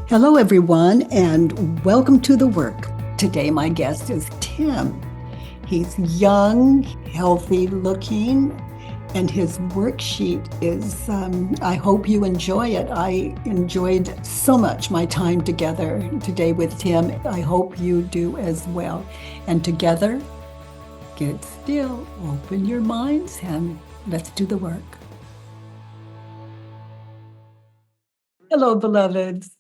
Hello, everyone, and welcome to The Work. Today, my guest is Tim. He's young, healthy looking, and his worksheet is, I hope you enjoy it. I enjoyed so much my time together today with Tim. I hope you do as well. And together, get still, open your minds, and let's do the work. Hello, beloveds.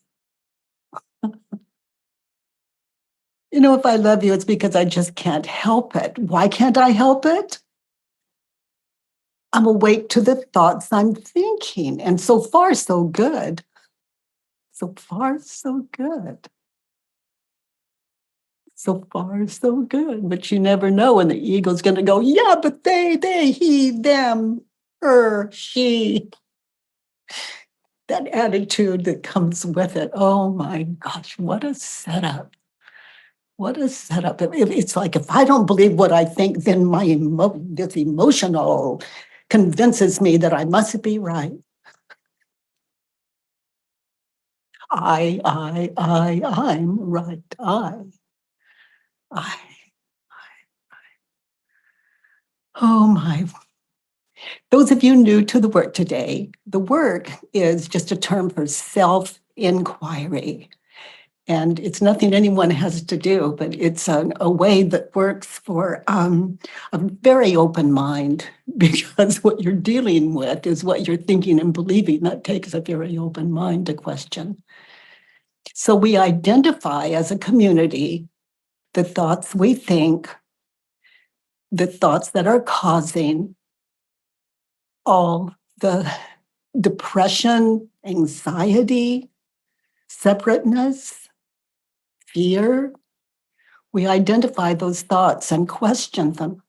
You know, if I love you, it's because I just can't help it. Why can't I help it? I'm awake to the thoughts I'm thinking. And so far, so good. So far, so good. So far, so good. But you never know when the ego's going to go, yeah, but they, he, them, her, she. That attitude that comes with it. Oh my gosh, what a setup. What a setup. It's like if I don't believe what I think, then this emotional convinces me that I must be right. I'm right. I. Oh my. Those of you new to the work today, the work is just a term for self-inquiry. And it's nothing anyone has to do, but it's a way that works for a very open mind, because what you're dealing with is what you're thinking and believing. That takes a very open mind to question. So we identify as a community the thoughts we think, the thoughts that are causing all the depression, anxiety, separateness, fear. We identify those thoughts and question them,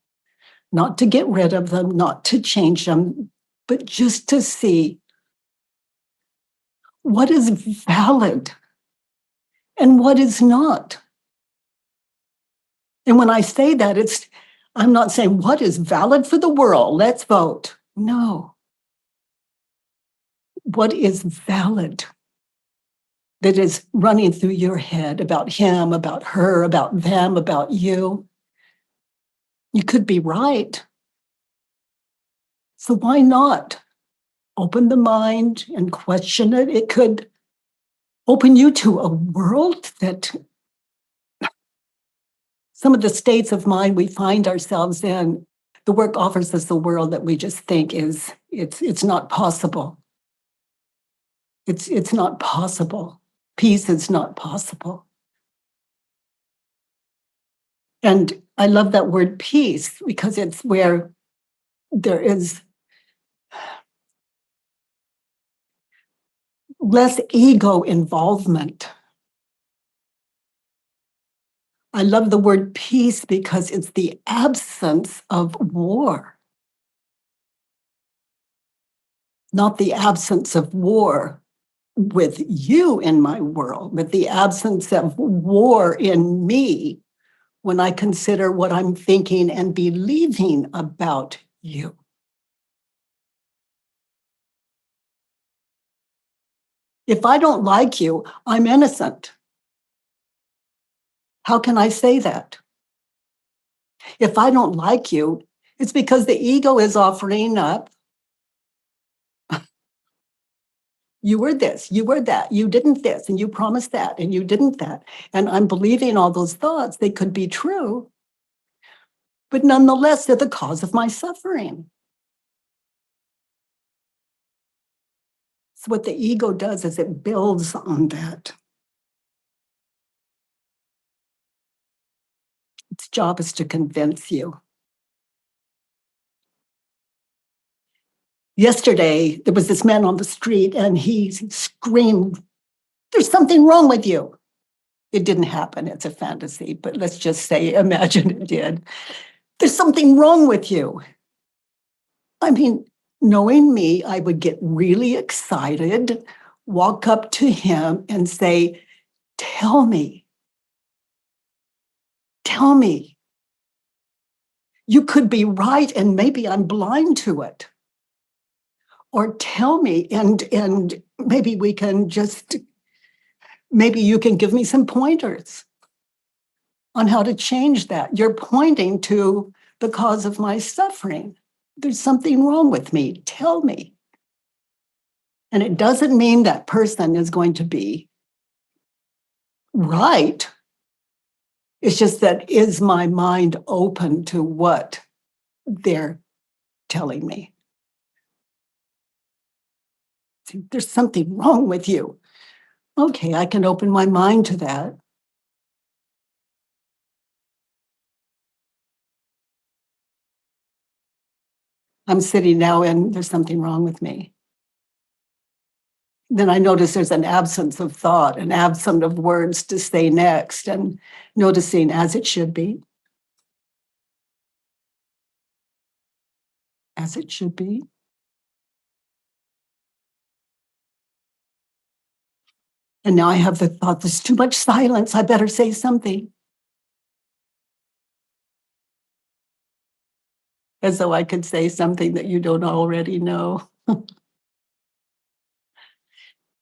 not to get rid of them, not to change them, but just to see what is valid and what is not. And when I say that, I'm not saying what is valid for the world, let's vote. No. What is valid that is running through your head about him, about her, about them, about you? You could be right. So why not open the mind and question it? It could open you to a world that some of the states of mind we find ourselves in, the work offers us a world that we just think it's not possible. It's not possible. Peace is not possible. And I love that word peace because it's where there is less ego involvement. I love the word peace because it's the absence of war, not the absence of war with you in my world, but the absence of war in me when I consider what I'm thinking and believing about you. If I don't like you, I'm innocent. How can I say that? If I don't like you, it's because the ego is offering up. You were this, you were that, you didn't this, and you promised that, and you didn't that. And I'm believing all those thoughts. They could be true, but nonetheless, they're the cause of my suffering. So what the ego does is it builds on that. Its job is to convince you. Yesterday, there was this man on the street and he screamed, "There's something wrong with you." It didn't happen. It's a fantasy, but let's just say, imagine it did. "There's something wrong with you." I mean, knowing me, I would get really excited, walk up to him and say, "Tell me, tell me. You could be right and maybe I'm blind to it. Or tell me and maybe we can just Maybe you can give me some pointers on how to change that. You're pointing to the cause of my suffering. There's something wrong with me. Tell me. And it doesn't mean that person is going to be right. It's just that, is my mind open to what they're telling me? See, there's something wrong with you. Okay, I can open my mind to that. I'm sitting now and there's something wrong with me. Then I notice there's an absence of thought, an absence of words to say next, and noticing as it should be. As it should be. And now I have the thought, there's too much silence. I better say something. As though I could say something that you don't already know.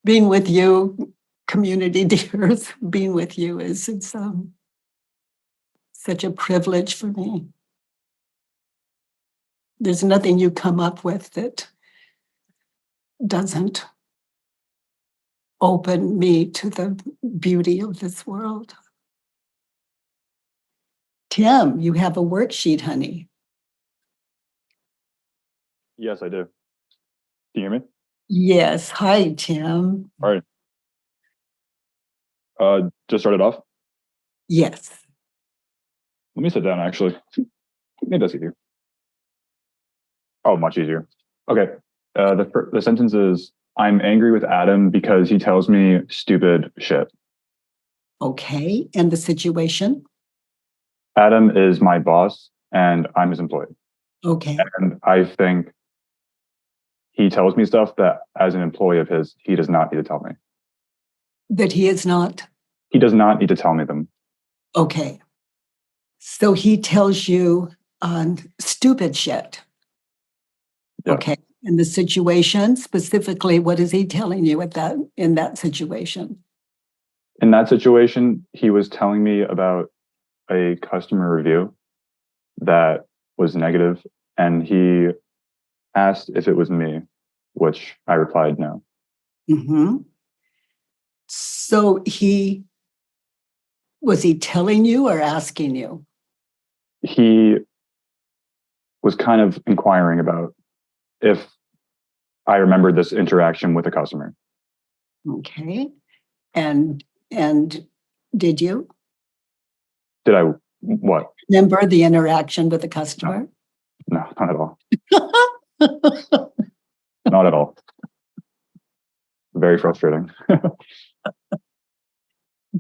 Being with you, community dears, being with you is such a privilege for me. There's nothing you come up with that doesn't open me to the beauty of this world. Tim, you have a worksheet, honey. Yes, I do. Can you hear me? Yes. Hi, Tim. All right. Just started off. Yes. Let me sit down, actually. Maybe that's easier. Oh, much easier. Okay. The sentence is, I'm angry with Adam because he tells me stupid shit. Okay. And the situation? Adam is my boss and I'm his employee. Okay. And I think he tells me stuff that as an employee of his, he does not need to tell me. That he is not? He does not need to tell me them. Okay. So he tells you stupid shit. Yeah. Okay. And the situation, specifically, what is he telling you in that situation? In that situation, he was telling me about a customer review that was negative, and he asked if it was me, which I replied no. Mm-hmm. So was he telling you or asking you? He was kind of inquiring about if I remembered this interaction with a customer. Okay. And did you? Did I what? Remember the interaction with the customer? No, not at all. Not at all. Very frustrating.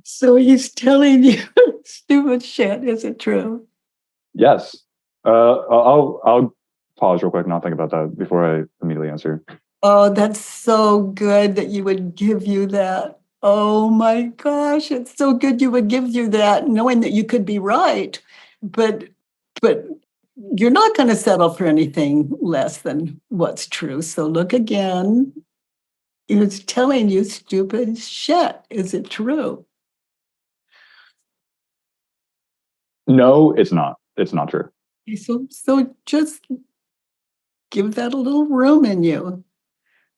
So he's telling you stupid shit. Is it true? Yes. I'll pause real quick and I'll think about that before I immediately answer. Oh, that's so good that you would give you that. Oh my gosh, it's so good you would give you that, knowing that you could be right, but you're not going to settle for anything less than what's true. So look again. He was telling you stupid shit. Is it true? No, it's not. It's not true. So just give that a little room in you.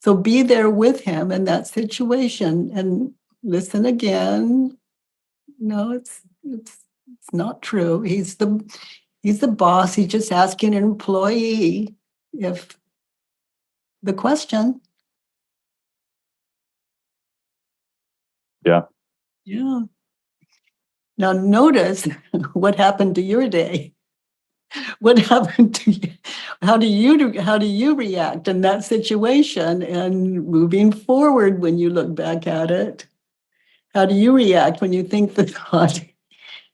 So be there with him in that situation and listen again. No, it's not true. He's the boss. He's just asking an employee if the question. Yeah. Yeah. Now notice what happened to your day. What happened to you? How do you react in that situation and moving forward when you look back at it? How do you react when you think the thought,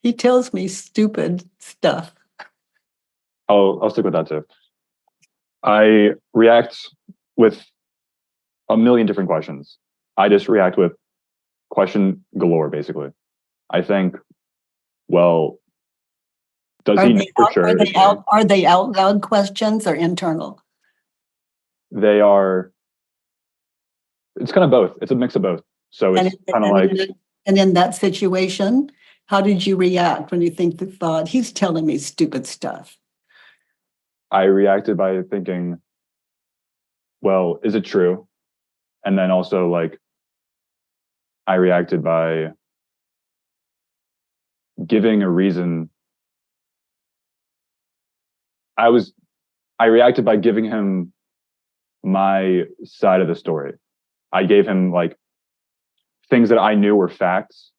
he tells me stupid stuff? I'll stick with that too. I react with a million different questions. I just react with question galore, basically. I think, well, does he know for sure? Are they out loud questions or internal? They are. It's kind of both. It's a mix of both. So it's kind of like, And in that situation, how did you react when you think the thought, he's telling me stupid stuff? I reacted by thinking, well, is it true? And then also like I reacted by giving a reason. I reacted by giving him my side of the story. I gave him like things that I knew were facts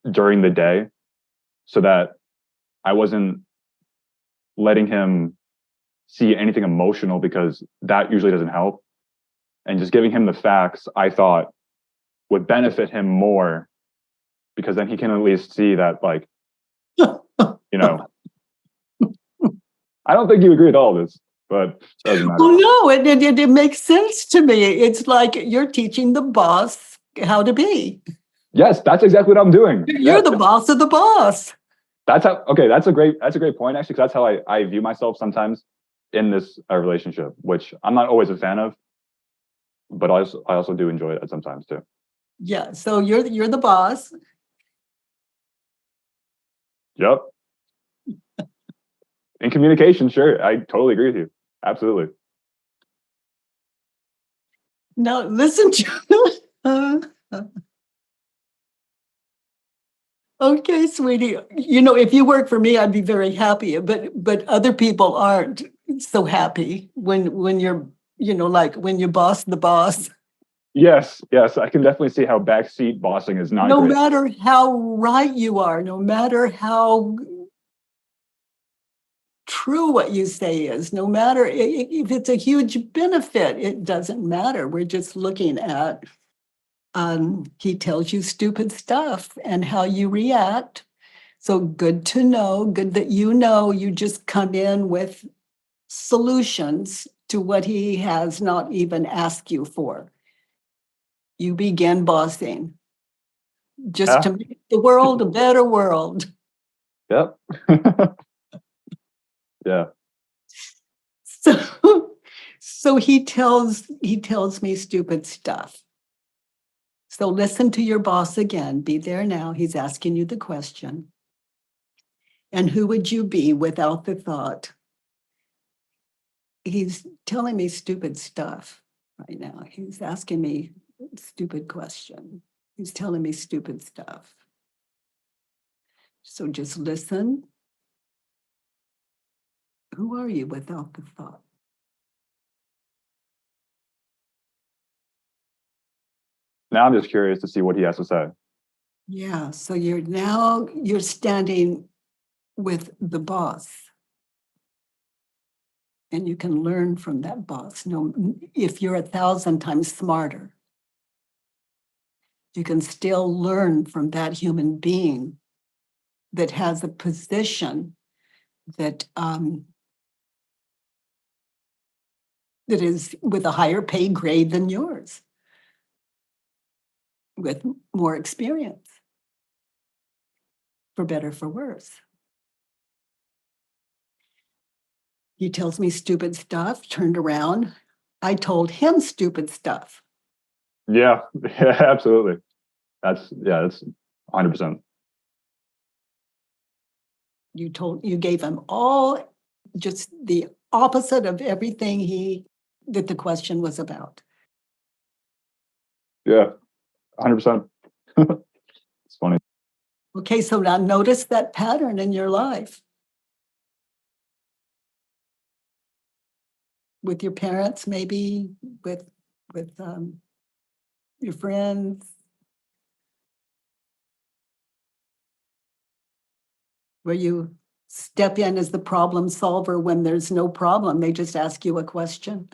during the day so that I wasn't letting him see anything emotional because that usually doesn't help. And just giving him the facts, I thought would benefit him more because then he can at least see that, like, you know, I don't think you agree with all this, but it doesn't matter. Well, no, it makes sense to me. It's like you're teaching the boss how to be. Yes, that's exactly what I'm doing. You're Yes. the boss of the boss. That's how. Okay, that's a great point actually, because that's how I view myself sometimes in this relationship, which I'm not always a fan of, but I also do enjoy it sometimes too. Yeah. So you're the boss. Yep. In communication, sure, I totally agree with you. Absolutely. Now listen to. Okay, sweetie. You know, if you work for me, I'd be very happy. But other people aren't so happy when you're, you know, like when you boss the boss. Yes, yes, I can definitely see how backseat bossing is not No great. matter how right you are, no matter how true what you say is, no matter if it's a huge benefit, it doesn't matter. We're just looking at he tells you stupid stuff and how you react. So good to know, good that you just come in with solutions to what he has not even asked you for. You begin bossing just Yeah. to make the world a better world. Yep. Yeah. So, so he tells me stupid stuff. So listen to your boss again. Be there now. He's asking you the question. And who would you be without the thought? He's telling me stupid stuff right now. He's asking me stupid question. He's telling me stupid stuff. So just listen. Who are you without the thought? Now I'm just curious to see what he has to say. Yeah. So you're standing with the boss. And you can learn from that boss. No, if you're 1,000 times smarter, you can still learn from that human being that has a position that that is with a higher pay grade than yours, with more experience, for better, for worse. He tells me stupid stuff, turned around. I told him stupid stuff. Yeah, yeah, absolutely. That's 100%. You gave him all just the opposite of everything that the question was about. Yeah, 100%. It's funny. Okay, so now notice that pattern in your life with your parents, maybe with your friends, where you step in as the problem solver when there's no problem. They just ask you a question.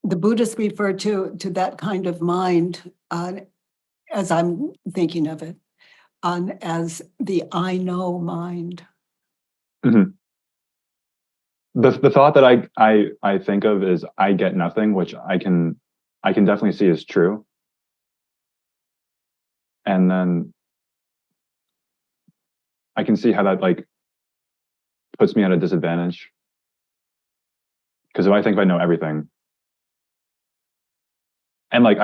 The Buddhists refer to that kind of mind, as I'm thinking of it, as the I know mind. Mhm. The thought that I think of is I get nothing, which I can definitely see is true. And then I can see how that like puts me at a disadvantage Because if I think if I know everything, and like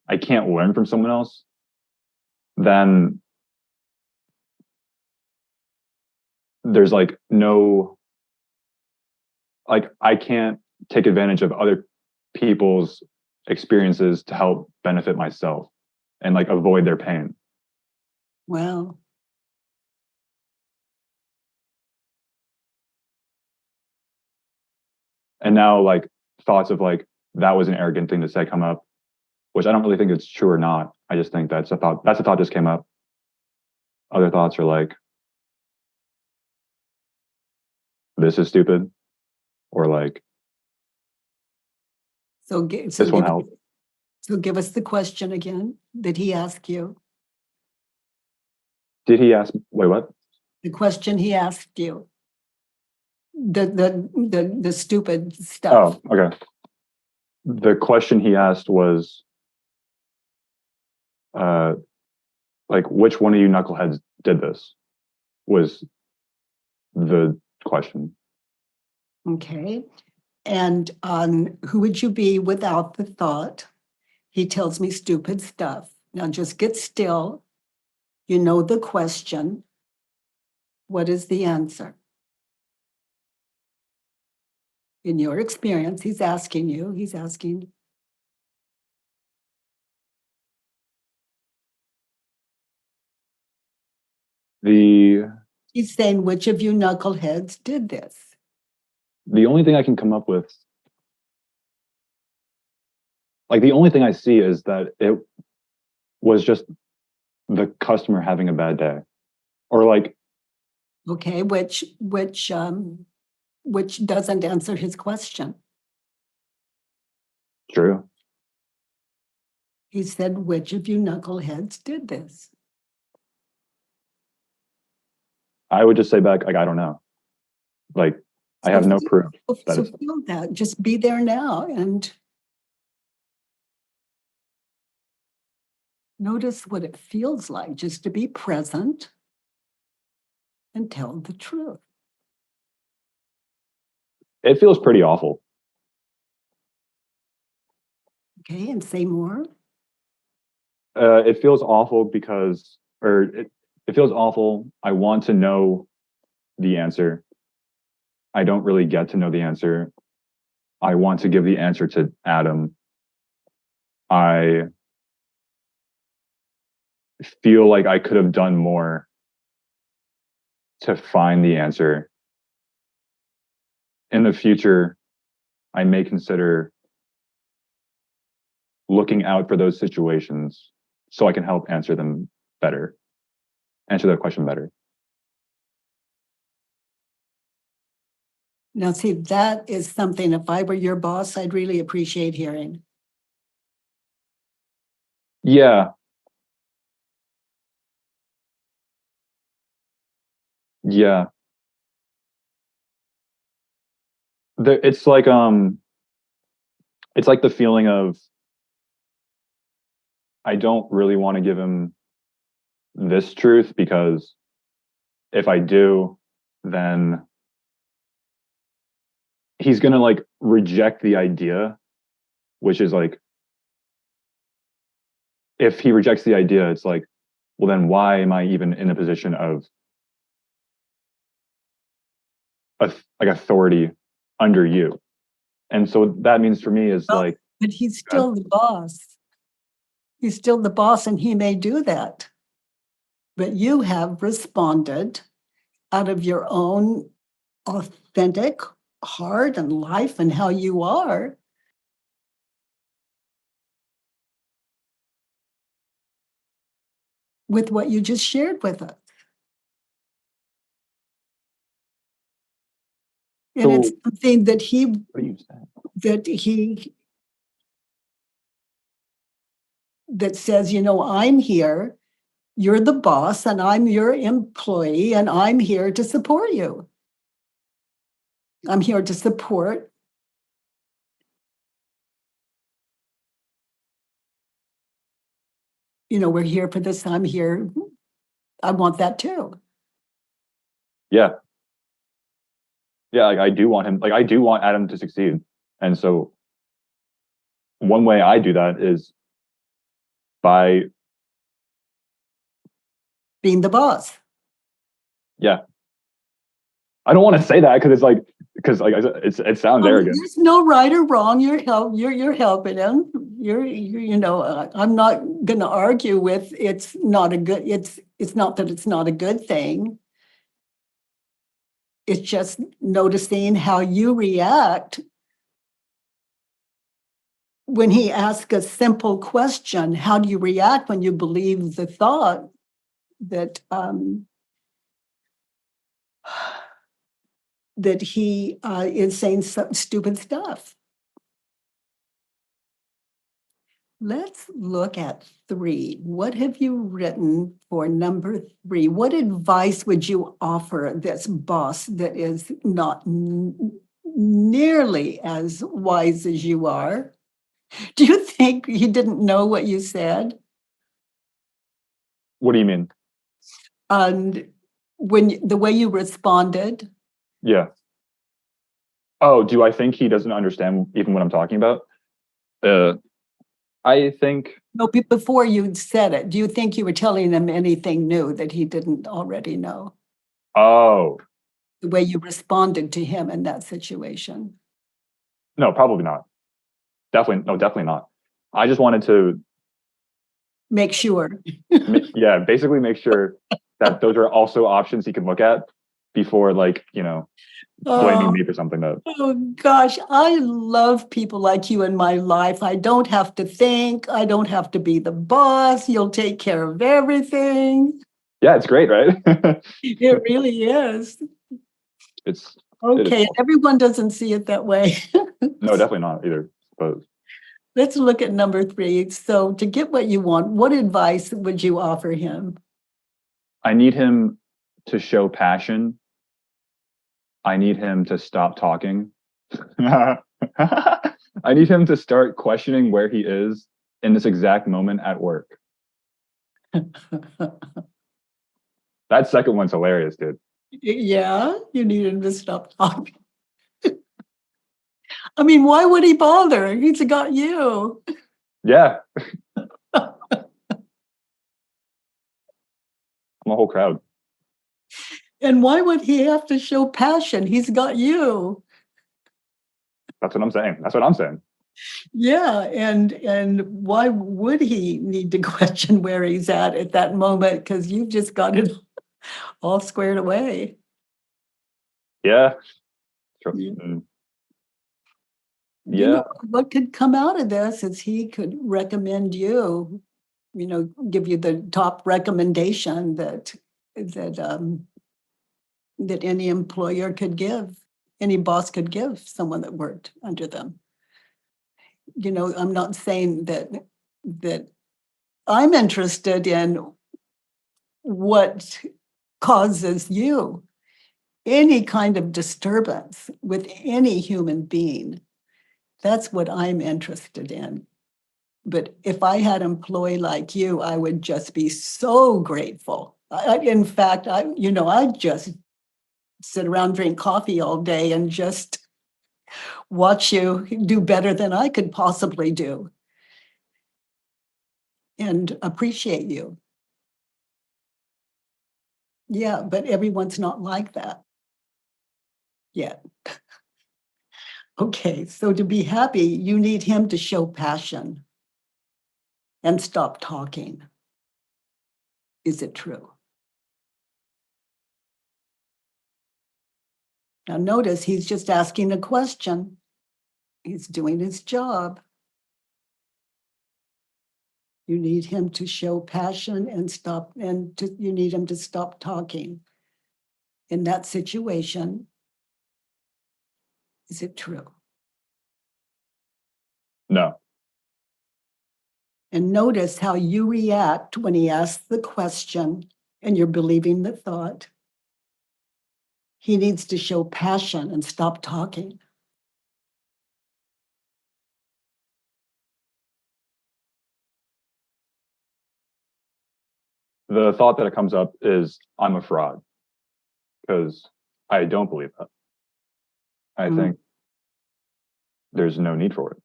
I can't learn from someone else, then there's like no, like I can't take advantage of other people's experiences to help benefit myself and like avoid their pain. Well, And now like thoughts of like that was an arrogant thing to say come up, which I don't really think it's true or not. I just think that's a thought. That's a thought just came up. Other thoughts are like, this is stupid, or like so this won't help. so give us the question again. Did he ask you? Did he ask? Wait, what? The question he asked you. The stupid stuff. Oh, okay. The question he asked was, uh, like, which one of you knuckleheads did this? Was the question. Okay. And who would you be without the thought? He tells me stupid stuff. Now just get still. You know the question. What is the answer? In your experience, he's asking you, The he's saying, which of you knuckleheads did this? the only thing I can come up with, like the only thing I see is that it was just the customer having a bad day, or like, Okay, which doesn't answer his question. true. He said, which of you knuckleheads did this? I would just say back, like, I don't know. Like, I have no proof. So feel that. Just be there now and notice what it feels like just to be present and tell the truth. It feels pretty awful. Okay, and say more. It feels awful because, or it feels awful. I want to know the answer. I don't really get to know the answer. I want to give the answer to Adam. I feel like I could have done more to find the answer. In the future, I may consider looking out for those situations so I can help answer them better, answer that question better. Now, see, that is something, if I were your boss, I'd really appreciate hearing. Yeah. Yeah. It's like the feeling of I don't really want to give him this truth because if I do, then he's gonna like reject the idea, which is like if he rejects the idea, it's like, well, then why am I even in a position of like authority under you? And so that means for me is like, but he's still the boss. He's still the boss, and he may do that. But you have responded out of your own authentic heart and life and how you are. With what you just shared with us. And so it's something that what do you say? that says, I'm here, you're the boss, and I'm your employee, and I'm here to support you. I'm here to support. We're here for this. I'm here. I want that too. Yeah. Yeah, like I do want him, like I do want Adam to succeed. And so one way I do that is by, Being the boss. yeah, I don't want to say that because like I said, it sounds arrogant. There's no right or wrong. You're helping him. I'm not going to argue with it's not a good. It's not that it's not a good thing. It's just noticing how you react when he asks a simple question. How do you react when you believe the thought that that he is saying some stupid stuff? Let's look at 3. What have you written for number 3? What advice would you offer this boss that is not nearly as wise as you are? Do you think he didn't know what you said? What do you mean? And the way you responded? Yeah. Oh, do I think he doesn't understand even what I'm talking about? Uh, I think, No, before you said it, do you think you were telling him anything new that he didn't already know? oh, The way you responded to him in that situation? no, probably not. Definitely, no, definitely not. I just wanted to, Make sure. yeah, basically make sure that those are also options he can look at before, like, blaming Oh, me for something that, oh gosh, I love people like you in my life. I don't have to think. I don't have to be the boss. You'll take care of everything. yeah, it's great, right? It really is. it's, it is. Okay, everyone doesn't see it that way. No, definitely not either. But Let's look at number 3. So, to get what you want, what advice would you offer him? I need him to show passion. I need him to stop talking. I need him to start questioning where he is in this exact moment at work. That second one's hilarious, dude. Yeah, you need him to stop talking. I mean, why would he bother? He's got you. Yeah, I'm a whole crowd. And why would he have to show passion? He's got you. That's what I'm saying. That's what I'm saying. Yeah, and why would he need to question where he's at that moment? Because you've just got it all squared away. Yeah. Sure. Yeah. Yeah. What could come out of this is he could recommend you, give you the top recommendation that that any employer could give, any boss could give someone that worked under them. I'm not saying that I'm interested in what causes you any kind of disturbance with any human being. That's what I'm interested in. But if I had an employee like you, I would just be so grateful. In fact, I'd just sit around, drink coffee all day and just watch you do better than I could possibly do and appreciate you. Yeah, but everyone's not like that yet. Okay, so to be happy, you need him to show passion and stop talking. Is it true? Now, notice he's just asking a question. He's doing his job. You need him to show passion and you need him to stop talking. In that situation, is it true? No. And notice how you react when he asks the question and you're believing the thought. He needs to show passion and stop talking. The thought that comes up is I'm a fraud because I don't believe that. I think there's no need for it.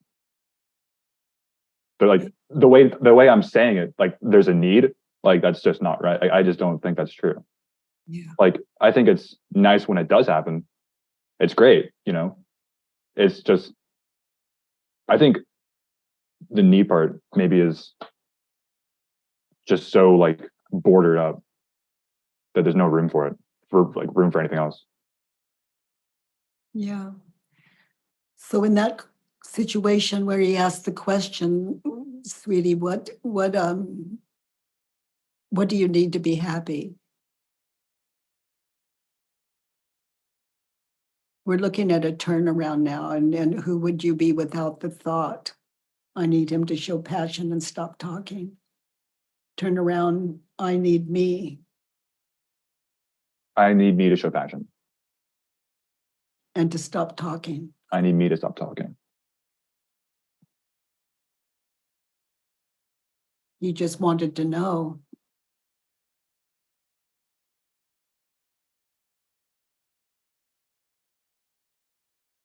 But like the way I'm saying it, like there's a need, like that's just not right. I just don't think that's true. Yeah. Like I think it's nice when it does happen. It's great, you know. It's just I think the need part maybe is just so like bordered up that there's no room for it, for like room for anything else. Yeah. So in that situation where he asked the question, sweetie, what do you need to be happy? We're looking at a turnaround now, and who would you be without the thought? I need him to show passion and stop talking. Turn around, I need me I need me to show passion. and to stop talking. I need me to stop talking. You just wanted to know.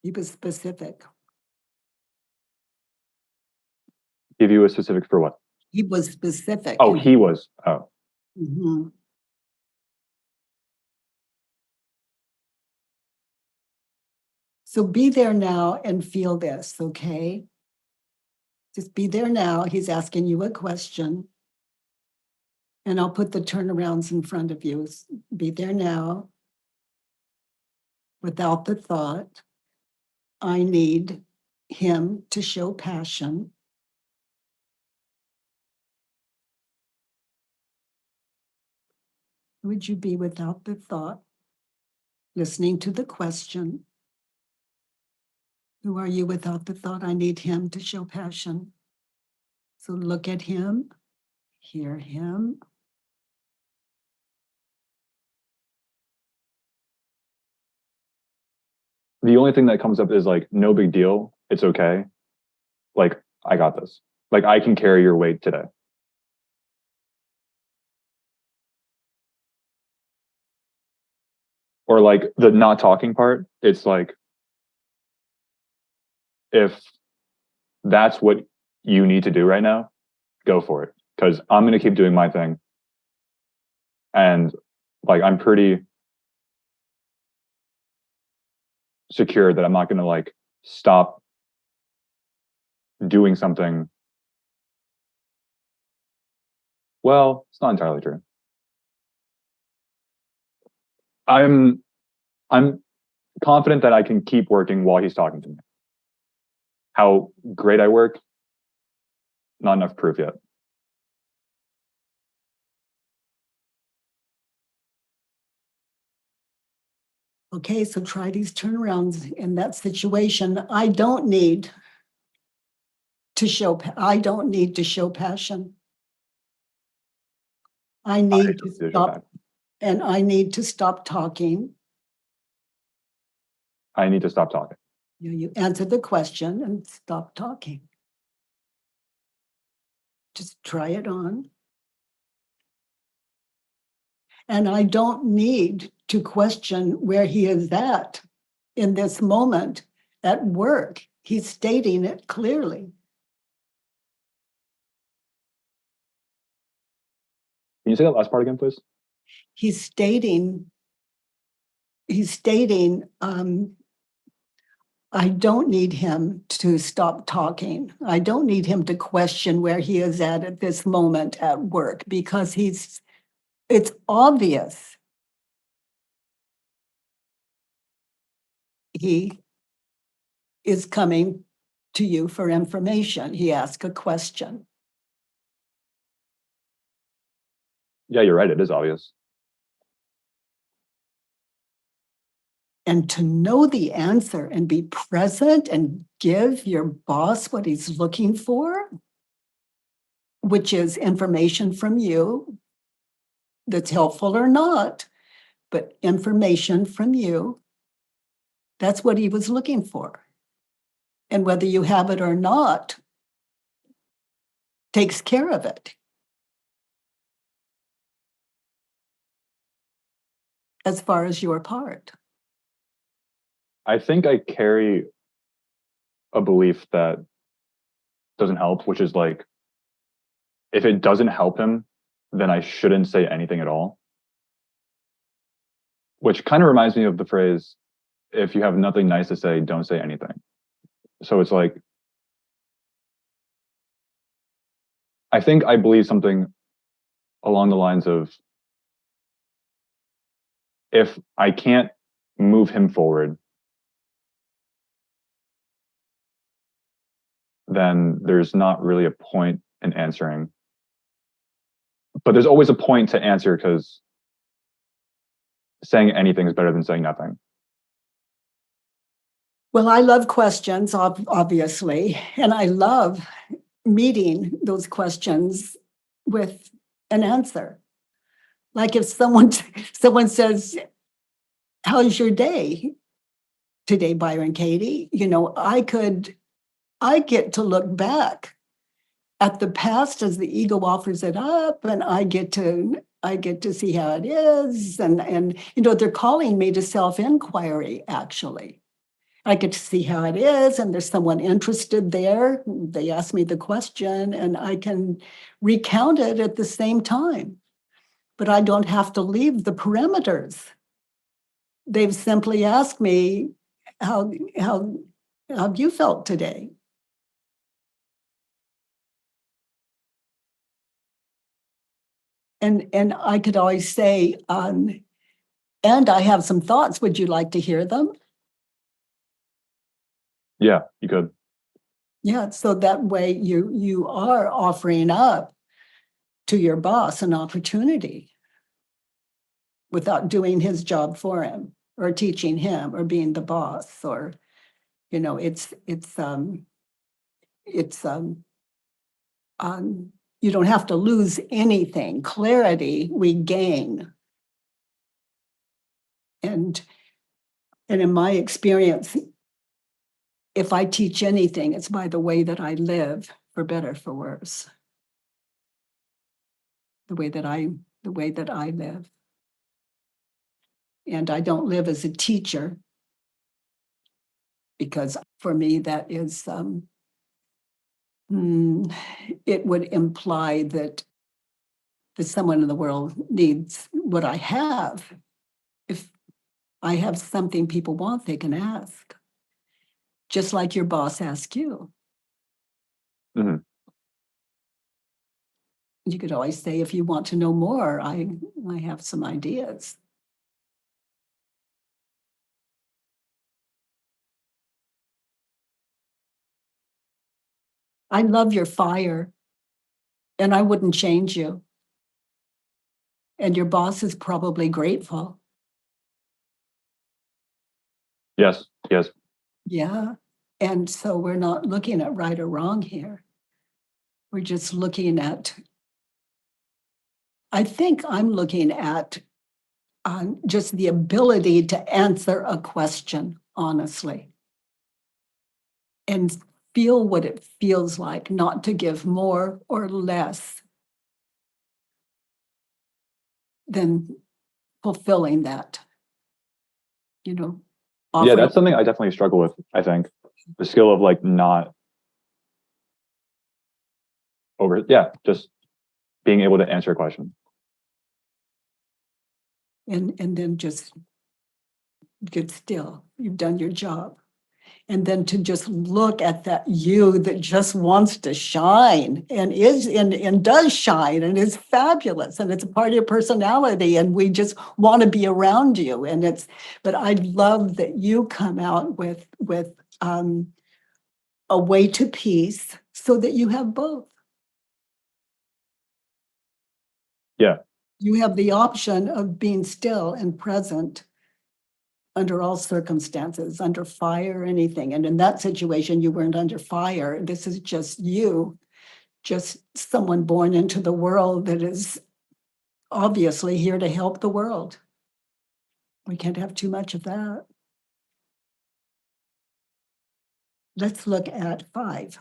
He was specific. Give you a specific for what? He was specific. Oh, he was. Oh, Mhm. So be there now and feel this, okay? Just be there now. He's asking you a question. And I'll put the turnarounds in front of you. Be there now without the thought, I need him to show passion. Would you be without the thought, listening to the question? Who are you without the thought, I need him to show passion? So look at him, hear him. the only thing that comes up is like, no big deal. It's okay. Like, I got this. Like, I can carry your weight today. Or like the not talking part, it's like, if that's what you need to do right now, go for it. Because I'm going to keep doing my thing. And like, I'm pretty secure that I'm not going to like stop doing something. Well, it's not entirely true. I'm I'm confident that I can keep working while he's talking to me. How great I work, not enough proof yet. Okay, so try these turnarounds in that situation. I don't need to show passion. I need to stop, and I need to stop talking. I need to stop talking. You answer the question and stop talking. Just try it on. And I don't need to question where he is at in this moment at work. He's stating it clearly. Can you say that last part again, please? He's stating, I don't need him to stop talking. I don't need him to question where he is at this moment at work, because it's obvious he is coming to you for information. He asked a question. Yeah, you're right. It is obvious. And to know the answer and be present and give your boss what he's looking for, which is information from you that's helpful or not, but information from you, that's what he was looking for. And whether you have it or not takes care of it as far as your part. I think I carry a belief that doesn't help, which is like, if it doesn't help him, then I shouldn't say anything at all. Which kind of reminds me of the phrase, if you have nothing nice to say, don't say anything. So it's like, I think I believe something along the lines of, if I can't move him forward, then there's not really a point in answering. But there's always a point to answer, because saying anything is better than saying nothing. Well, I love questions, obviously, and I love meeting those questions with an answer. Like if someone says, "How's your day today, Byron, Katie?" I get to look back at the past as the ego offers it up, and I get to see how it is, and they're calling me to self-inquiry, actually. I get to see how it is, and there's someone interested there. They ask me the question, and I can recount it at the same time. But I don't have to leave the perimeters. They've simply asked me, how have you felt today? And I could always say, and I have some thoughts. Would you like to hear them? Yeah, you could. Yeah, so that way you are offering up to your boss an opportunity without doing his job for him or teaching him or being the boss, or it's you don't have to lose anything. Clarity we gain. And in my experience, if I teach anything, it's by the way that I live, for better, for worse. The way that I live. And I don't live as a teacher, because for me that is it would imply that someone in the world needs what I have. If I have something people want, they can ask. Just like your boss asks you. Mm-hmm. You could always say, if you want to know more, I have some ideas. I love your fire, and I wouldn't change you. And your boss is probably grateful. Yes, yes. Yeah. And so we're not looking at right or wrong here. We're just looking at, I think I'm looking at just the ability to answer a question honestly and feel what it feels like, not to give more or less than fulfilling that, Yeah, offering. that's something I definitely struggle with, I think. The skill of like not just being able to answer a question. And then just get still. You've done your job. And then to just look at that you that just wants to shine and does shine and is fabulous, and it's a part of your personality, and we just want to be around you. But I love that you come out with a way to peace, so that you have both. Yeah. You have the option of being still and present under all circumstances, under fire or anything. And in that situation, you weren't under fire. This is just you, just someone born into the world that is obviously here to help the world. We can't have too much of that. Let's look at 5.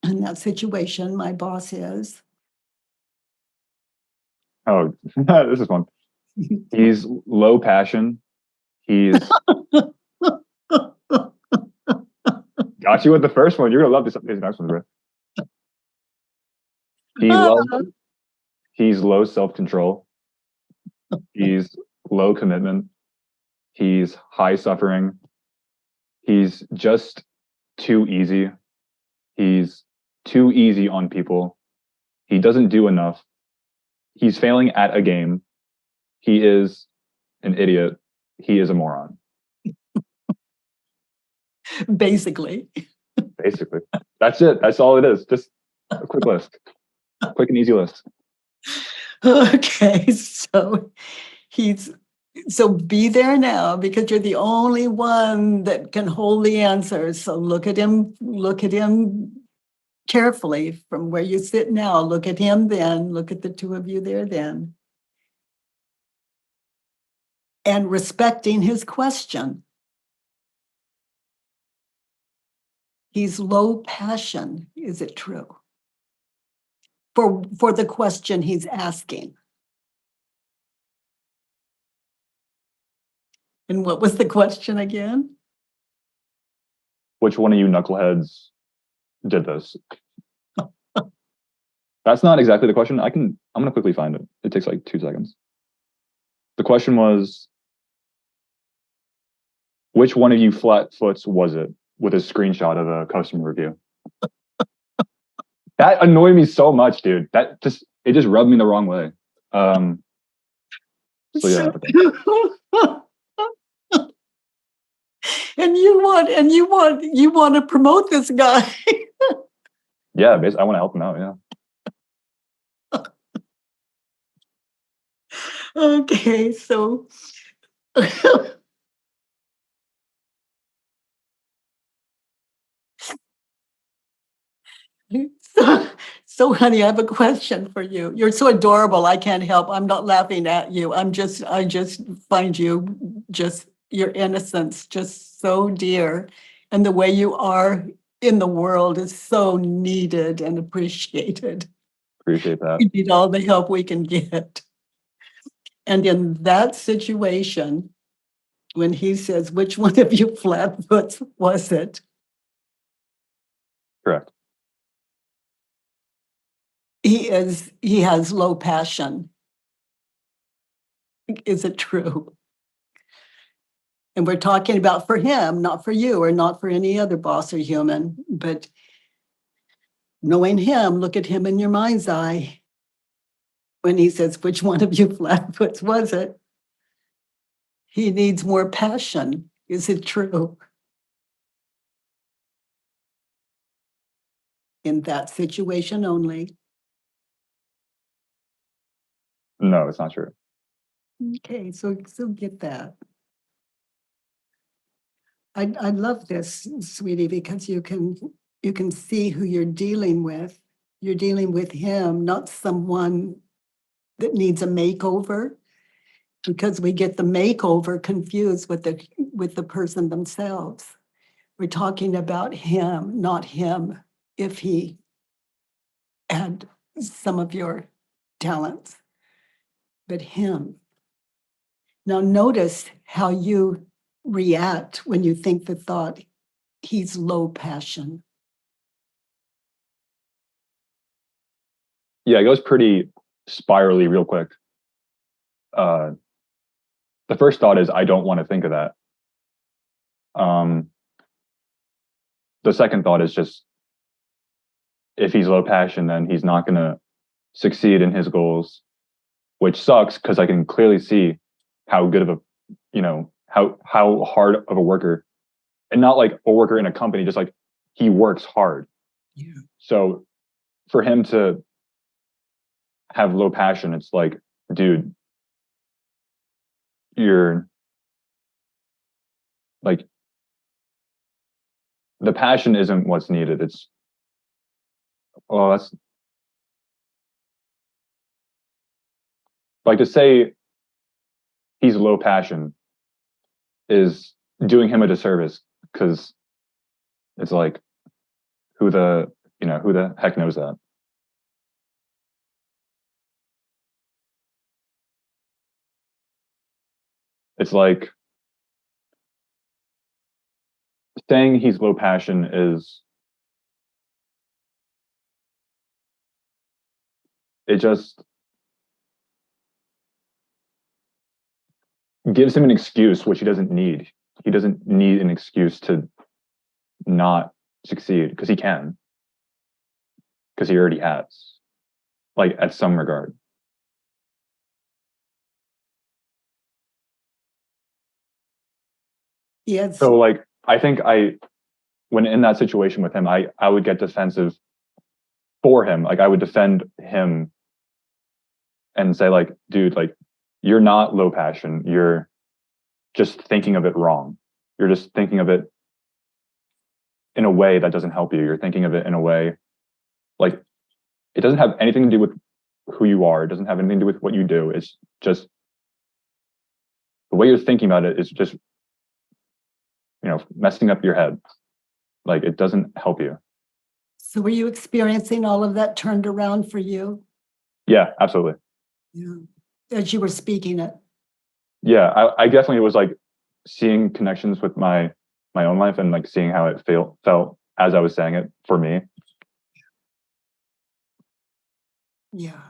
In that situation, my boss is. Oh, this is one. He's low passion, He's got you with the first one. You're gonna love this next one, bro. He's low self-control. He's low commitment. He's high suffering. He's just too easy. He's too easy on people. He doesn't do enough. He's failing at a game. He is an idiot. He is a moron. Basically. Basically. That's it. That's all it is. Just a quick list. Quick and easy list. Okay, so be there now because you're the only one that can hold the answers. So look at him carefully from where you sit now. Look at him then. Look at the two of you there then. And respecting his question. He's low passion. Is it true? For the question he's asking. And what was the question again? Which one of you knuckleheads did this? That's not exactly the question. I'm gonna quickly find it. It takes like 2 seconds. The question was, which one of you flat-foots was it? With a screenshot of a customer review. That annoyed me so much, dude. It just rubbed me the wrong way. So yeah. And you want to promote this guy. Yeah, basically, I want to help him out. Yeah. Okay, so so honey, I have a question for you. You're so adorable. I can't help. I'm not laughing at you. I just find your innocence just so dear. And the way you are in the world is so needed and appreciated. Appreciate that. We need all the help we can get. And in that situation, when he says, which one of you flatfoots was it? Correct. He has low passion. Is it true? And we're talking about for him, not for you or not for any other boss or human, but knowing him, look at him in your mind's eye. When he says, which one of you flatfoots was it? He needs more passion. Is it true? In that situation only. No, it's not true. Okay, so get that. I love this, sweetie, because you can see who you're dealing with. You're dealing with him, not someone that needs a makeover, because we get the makeover confused with the person themselves. We're talking about him, not him, if he had some of your talents, but him. Now notice how you react when you think the thought, he's low passion. Yeah, it goes pretty spirally real quick. The first thought is, I don't want to think of that. The second thought is just, if he's low passion, then he's not going to succeed in his goals, which sucks because I can clearly see how good of how hard of a worker, and not like a worker in a company, just like he works hard. Yeah. So for him to have low passion, it's like, dude, you're like, the passion isn't what's needed. It's, well, that's like, to say he's low passion is doing him a disservice, because it's like, who the heck knows that? It's like saying he's low passion is, it just gives him an excuse, which he doesn't need. He doesn't need an excuse to not succeed, because he can, because he already has, like, at some regard. Yes. So like, I think when in that situation with him, I would get defensive for him. Like, I would defend him and say, like, dude, like, you're not low passion. You're just thinking of it wrong. You're just thinking of it in a way that doesn't help you. You're thinking of it in a way, like, it doesn't have anything to do with who you are. It doesn't have anything to do with what you do. It's just the way you're thinking about it is just, messing up your head. Like, it doesn't help you. So were you experiencing all of that turned around for you? Yeah, absolutely. Yeah. As you were speaking it. Yeah, I definitely was like seeing connections with my own life, and like seeing how it felt as I was saying it for me. Yeah.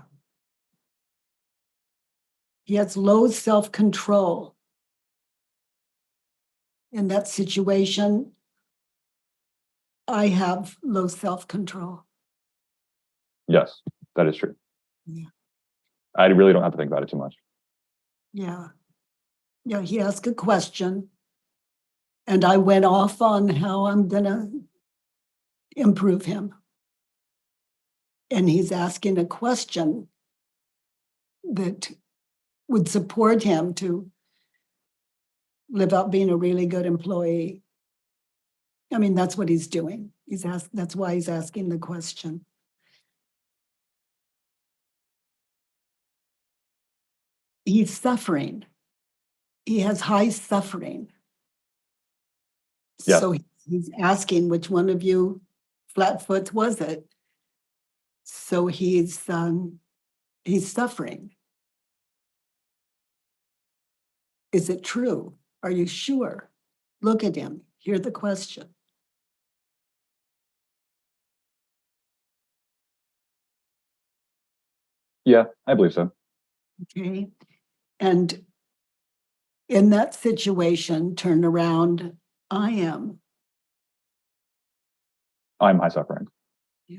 He has low self-control. In that situation, I have low self-control. Yes, that is true. Yeah. I really don't have to think about it too much. Yeah. Yeah, he asked a question, and I went off on how I'm going to improve him. And he's asking a question that would support him to live out being a really good employee. I mean, that's what he's doing. That's why he's asking the question. He's suffering. He has high suffering. Yes. So he's asking which one of you flatfoots was it? So he's suffering. Is it true? Are you sure? Look at him. Hear the question. Yeah, I believe so. Okay. And in that situation, turn around, I am. I'm high suffering. Yeah.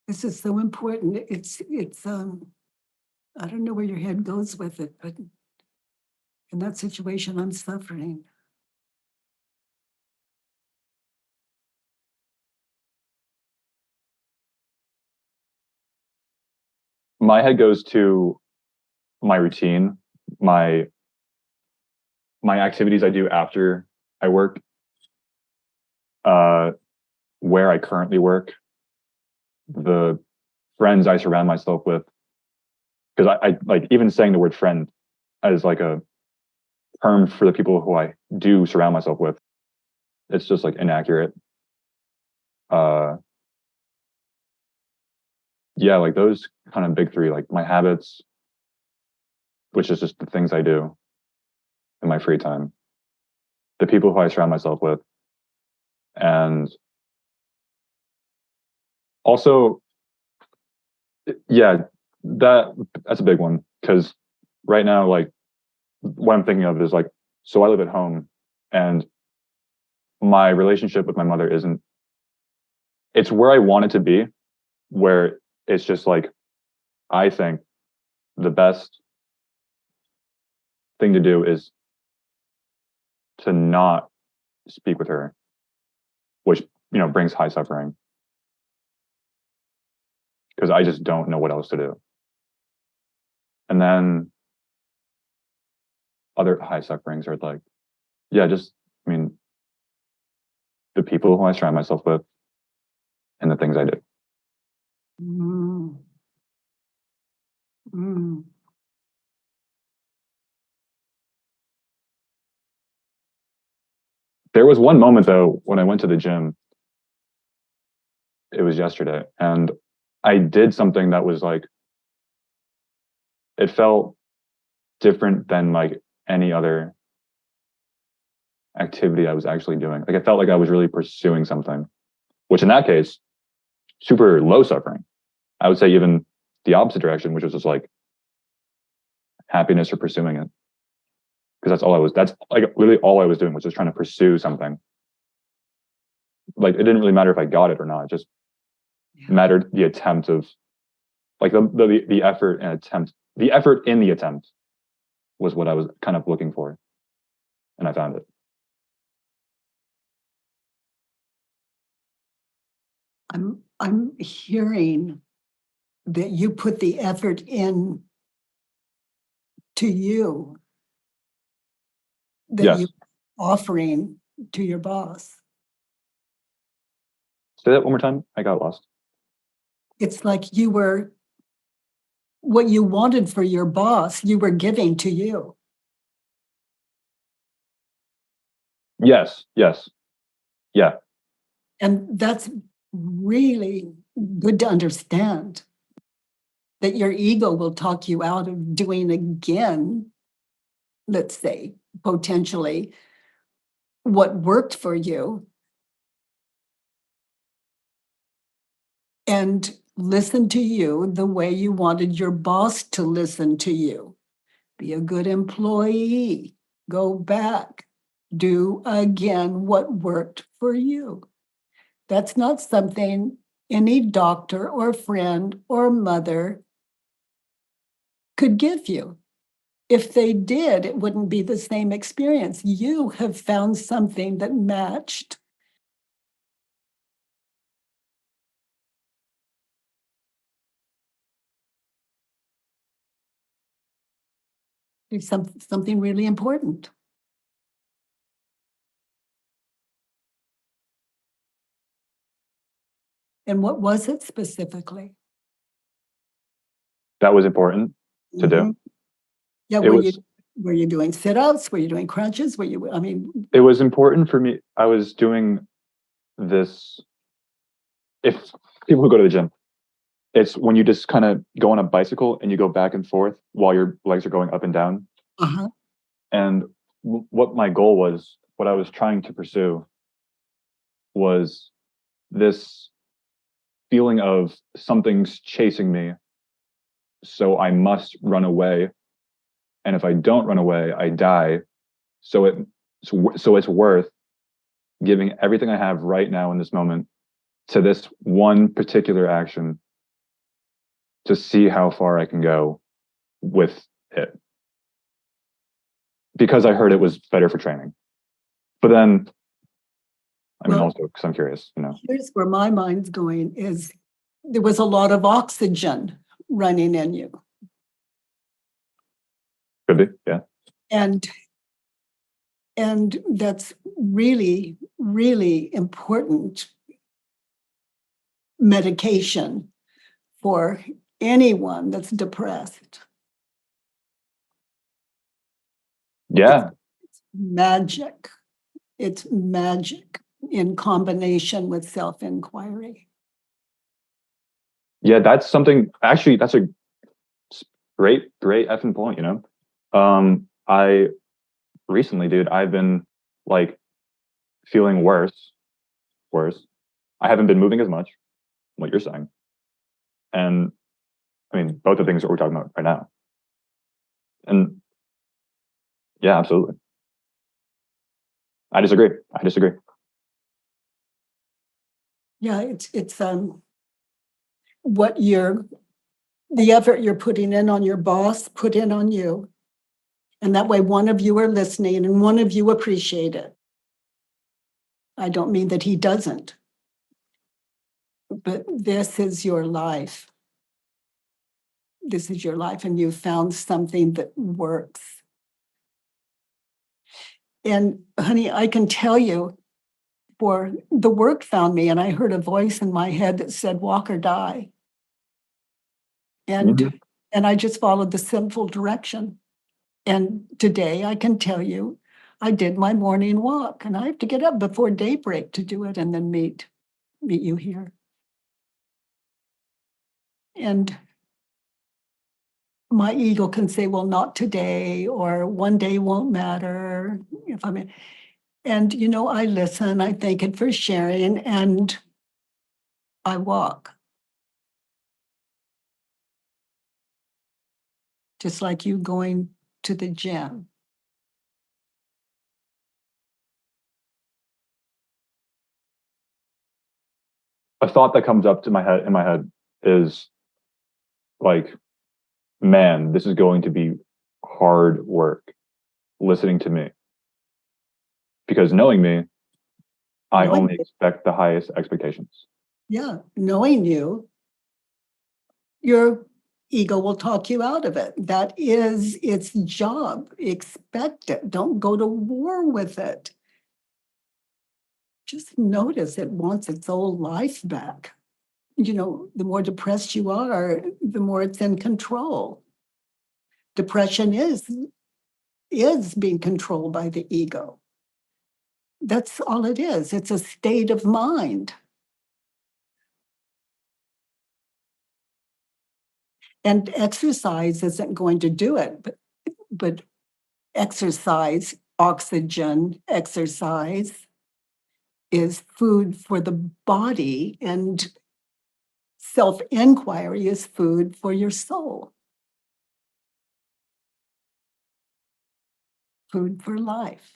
This is so important. It's I don't know where your head goes with it, but in that situation, I'm suffering. My head goes to my routine, my activities I do after I work, uh, where I currently work, the friends I surround myself with. Because I like, even saying the word friend as like a term for the people who I do surround myself with, it's just like inaccurate. Uh, yeah, like those kind of big three, like my habits, which is just the things I do in my free time, the people who I surround myself with, and also, yeah, that's a big one, because right now, like, what I'm thinking of is like, so I live at home, and my relationship with my mother isn't, it's where I want it to be, where it's just like, I think the best thing to do is to not speak with her, which, brings high suffering, because I just don't know what else to do. And then other high sufferings are like, yeah, just, I mean, the people who I surround myself with and the things I do. Mm. Mm. There was one moment though when I went to the gym, it was yesterday, and I did something that was like, it felt different than like any other activity I was actually doing. Like I felt like I was really pursuing something, which in that case, super low suffering. I would say even the opposite direction, which was just like happiness or pursuing it. Because that's like literally all I was doing was just trying to pursue something. Like it didn't really matter if I got it or not. It just mattered the attempt of like the effort and attempt. The effort in the attempt was what I was kind of looking for. And I found it. I'm hearing that you put the effort in to you that Yes. you offering to your boss. Say that one more time. I got lost. It's like you were what you wanted for your boss, you were giving to you. Yes. Yes. Yeah. And that's really good to understand that your ego will talk you out of doing again, let's say, potentially, what worked for you and listen to you the way you wanted your boss to listen to you. Be a good employee. Go back. Do again what worked for you. That's not something any doctor or friend or mother could give you. If they did, it wouldn't be the same experience. You have found something that matched. It's something really important. And what was it specifically? That was important to do. Mhm. Yeah, It was were you doing sit-ups? Were you doing crunches? it was important for me. I was doing this. If people who go to the gym, it's when you just kind of go on a bicycle and you go back and forth while your legs are going up and down. uh-huh. And what my goal was, what I was trying to pursue was this feeling of something's chasing me. So I must run away. And if I don't run away, I die. So it's worth giving everything I have right now in this moment to this one particular action to see how far I can go with it. Because I heard it was better for training. But then, I mean, Well, also because I'm curious, here's where my mind's going is there was a lot of oxygen running in you. Could be, yeah. And that's really, really important medication for anyone that's depressed. Yeah. It's magic. It's magic in combination with self-inquiry. Yeah, that's something, actually, that's a great effing point, I recently, dude, I've been like feeling worse. I haven't been moving as much, what you're saying. And I mean, both the things that we're talking about right now. And yeah, absolutely. I disagree. Yeah, it's what the effort you're putting in on your boss, put in on you. And that way one of you are listening and one of you appreciate it. I don't mean that he doesn't, but this is your life. This is your life, and you found something that works. And honey, I can tell you, for the work found me, and I heard a voice in my head that said, walk or die. And Mhm. and I just followed the simple direction. And today I can tell you, I did my morning walk, and I have to get up before daybreak to do it and then meet you here. And my ego can say, well, not today, or one day won't matter. If I'm And, I listen, I thank it for sharing, and I walk. Just like you going to the gym. A thought that comes up to my head is like, man, this is going to be hard work listening to me. Because knowing me, I Knowing only expect the highest expectations. Yeah, knowing you, your ego will talk you out of it. That is its job. Expect it. Don't go to war with it. Just notice it wants its old life back. The more depressed you are, the more it's in control. Depression is being controlled by the ego. That's all it is. It's a state of mind. And exercise isn't going to do it, but exercise, oxygen exercise is food for the body, and self-inquiry is food for your soul, food for life.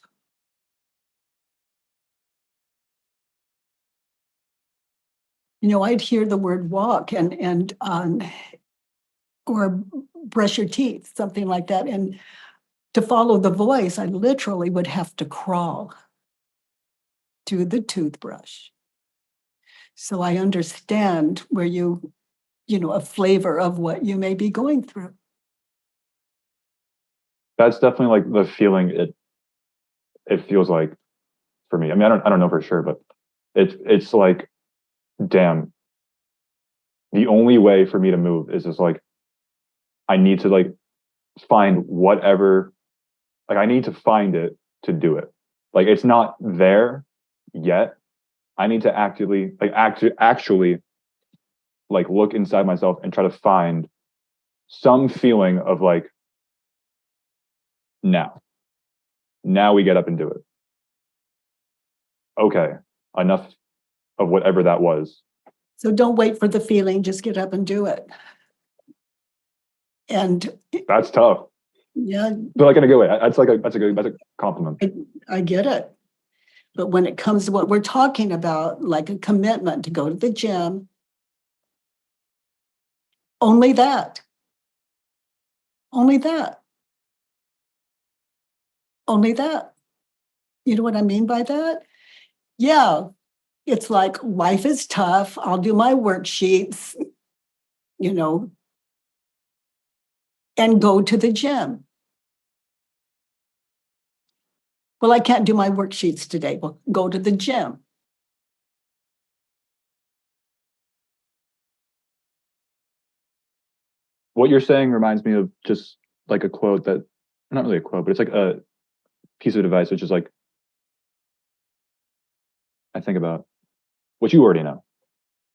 I'd hear the word walk and or brush your teeth, something like that. And to follow the voice, I literally would have to crawl to the toothbrush. So I understand where a flavor of what you may be going through. That's definitely like the feeling it feels like for me. I mean, I don't know for sure, but it's like, damn, the only way for me to move is just like I need to like find whatever, like I need to find it to do it. Like it's not there yet. I need to actually like look inside myself and try to find some feeling of like, now we get up and do it. Okay, enough of whatever that was. So don't wait for the feeling, just get up and do it. And That's tough, yeah, but like in a good way. That's a compliment. I get it. But when it comes to what we're talking about, like a commitment to go to the gym, only that, only that, only that. You know what I mean by that? Yeah, it's like life is tough. I'll do my worksheets, you know, and go to the gym. Well, I can't do my worksheets today. Well, go to the gym. What you're saying reminds me of just like a quote that, not really a quote, but it's like a piece of advice, which is like, I think about what you already know,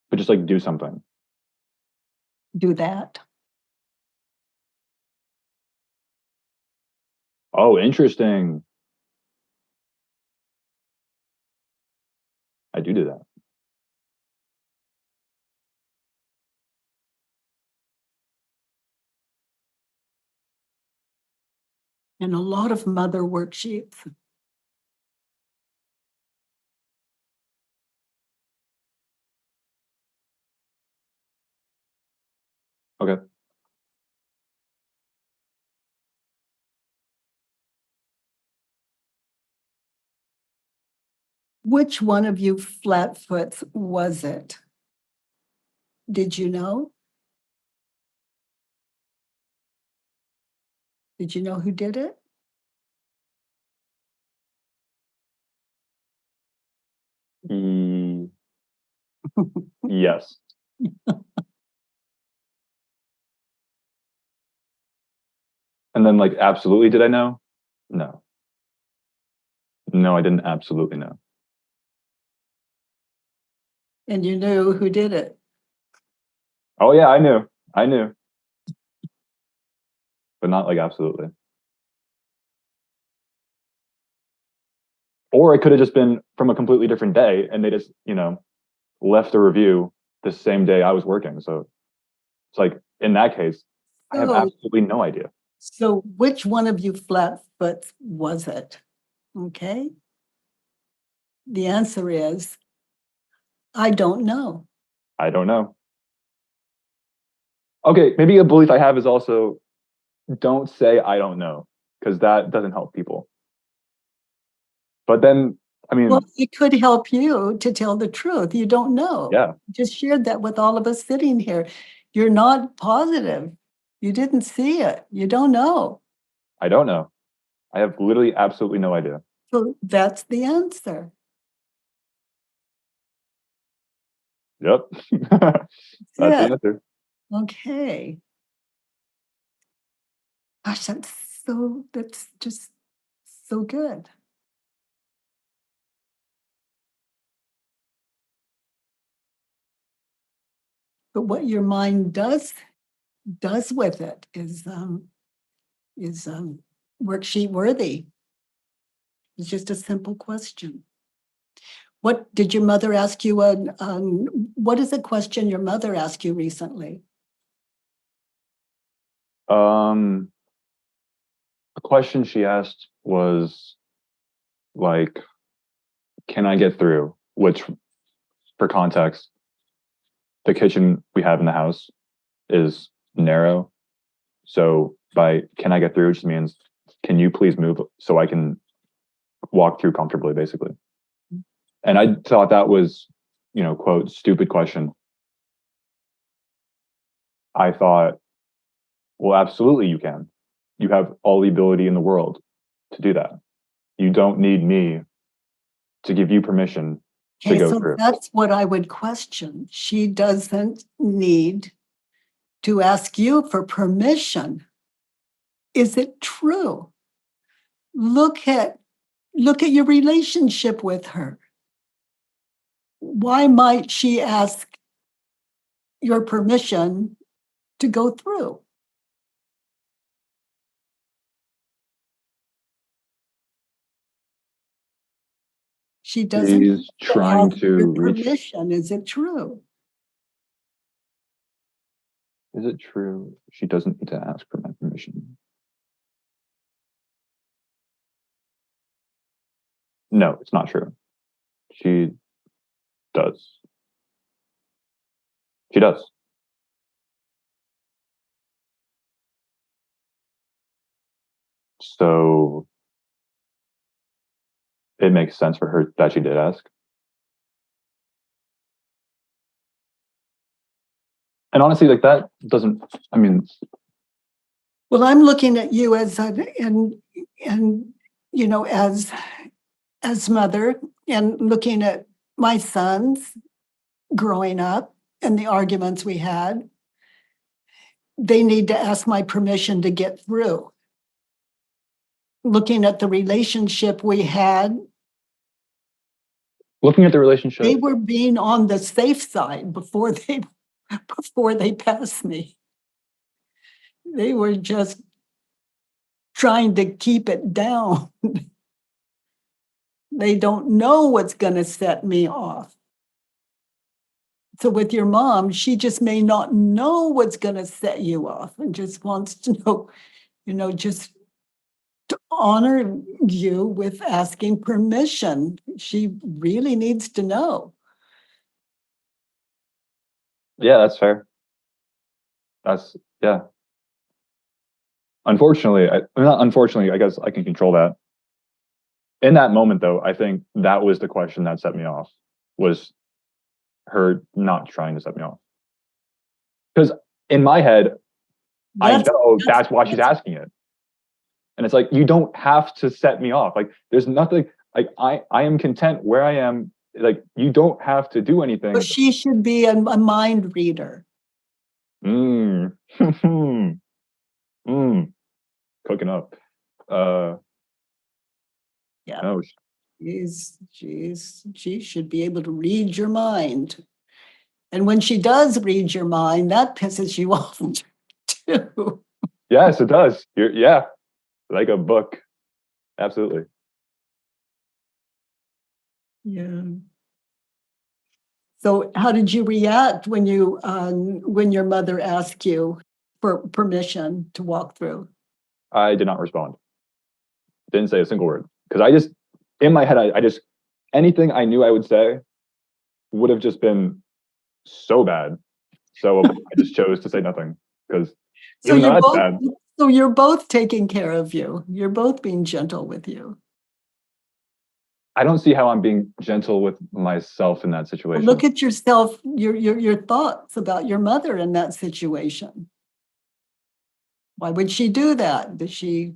but just like do something. Do that. Oh, interesting. I do that. And a lot of mother worksheets. Okay. Which one of you flatfoots was it? Did you know? Did you know who did it? Yes. And then like, absolutely, did I know? No. No, I didn't absolutely know. And you knew who did it. Oh yeah, I knew. I knew. But not like absolutely. Or it could have just been from a completely different day and they just, left a review the same day I was working. So it's like, in that case, I have So, absolutely no idea. so which one of you flatfoots was it? Okay. The answer is, I don't know. I don't know. Okay, maybe a belief I have is also don't say I don't know, because that doesn't help people. But then, I Well, mean, it could help you to tell the truth. You don't know. yeah, Just shared that with all of us sitting here. You're not positive. You didn't see it. You don't know. I don't know. I have literally absolutely no idea. So that's the answer. Yep. That's the That's it. answer. Okay. Gosh, that's just so good. But what your mind does with it is worksheet worthy. It's just a simple question. What did your mother ask you? What is a question your mother asked you recently? Um, a question she asked was like, can I get through? Which, for context, the kitchen we have in the house is narrow. So by can I get through, it just means, can you please move so I can walk through comfortably, basically. And I thought that was, quote, stupid question. I thought, well, absolutely you can. You have all the ability in the world to do that. You don't need me to give you permission to Okay, go so through. that's what I would question. She doesn't need to ask you for permission. Is it true? Look at look at your relationship with her. Why might she ask your permission to go through? She doesn't She's need to trying ask your to reach. permission. Is it true? Is it true? She doesn't need to ask for my permission. No, it's not true. She does. She does. So it makes sense for her that she did ask. And honestly, like that doesn't, I mean, Well, I'm looking at you as and you know as mother and looking at my sons growing up and the arguments we had. They need to ask my permission to get through. Looking at the relationship we had, looking at the they relationship, were being on the safe side before they passed me. They were just trying to keep it down. They don't know what's going to set me off. So with your mom, she just may not know what's going to set you off and just wants to know, just to honor you with asking permission. She really needs to know. yeah, that's fair. That's, yeah. Unfortunately, not unfortunately, I guess I can control that. In that moment, though, I think that was the question that set me off, was her not trying to set me off. Because in my head, I That's know that's that's why she's that's asking it. And it's like, you don't have to set me off. Like, there's nothing, like, I am content where I am. Like, you don't have to do but anything. she should be a mind reader. Mm. mm. Cooking up. Uh, Yeah. no, She should be able to read your mind. And when she does read your mind, that pisses you off too. yes, it does. Yeah, like a book. Absolutely. Yeah. So how did you react when your mother asked you for permission to walk through? I did not respond. Didn't say a single word because I just in my head I just anything I knew I would say would have just been so bad. So I just chose to say nothing because So even though you're that's both bad, so you're both taking care of you. You're both being gentle with you. I don't see how I'm being gentle with myself in that Look situation. at yourself, your thoughts about your mother in that situation. Why would she do that? Did she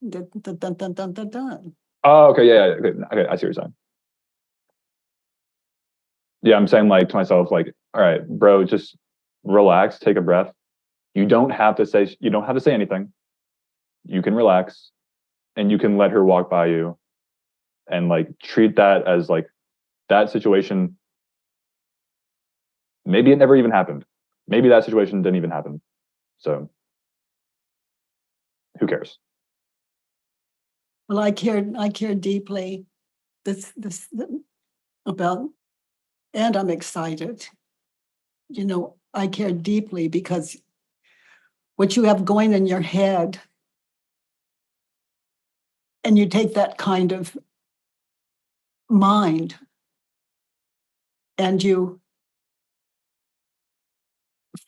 dun, dun, dun, dun, dun, dun, dun. Oh, okay, yeah, okay, I see what you're saying. Yeah, I'm saying like to myself, like, all right, bro, just relax, take a breath. You don't have to say anything. You can relax and you can let her walk by you and like treat that as like that situation. Maybe it never even happened. Maybe that situation didn't even happen. So who cares? Well, I care deeply this about, and I'm excited. I care deeply because what you have going in your head, and you take that kind of mind and you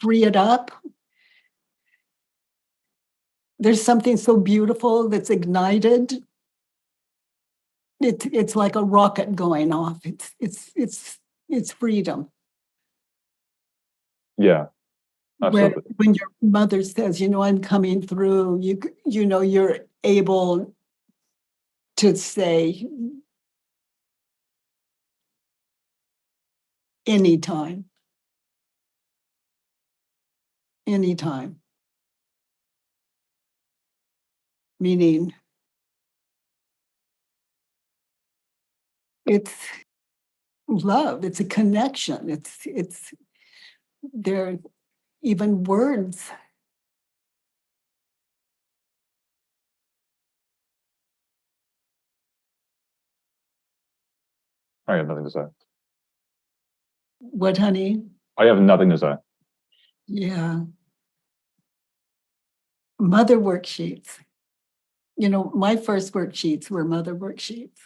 free it up. There's something so beautiful that's ignited. It's like a rocket going off. It's freedom. Yeah, Where absolutely. when your mother says, I'm coming through, you're able to say anytime, anytime, meaning it's love, it's a connection. It's there even words. I have nothing to say. What, honey? I have nothing to say. Yeah. Mother worksheets. My first worksheets were mother worksheets.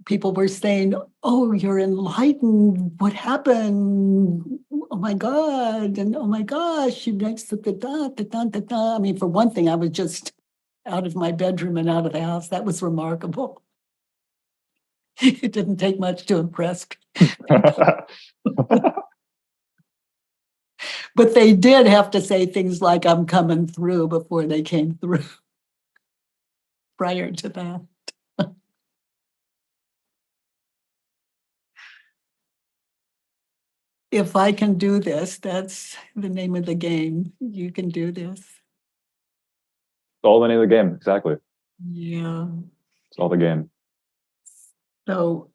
People were saying, "Oh, you're enlightened. What happened? Oh my God." And oh my gosh, she makes the da, da, da, da, da. I mean, for one thing, I was just out of my bedroom and out of the house. That was remarkable. It didn't take much to impress people, but they did have to say things like, "I'm coming through," before they came through. Prior to that. If I can do this, that's the name of the game. You can do this. All the name of the game. Exactly. Yeah. It's all the game. So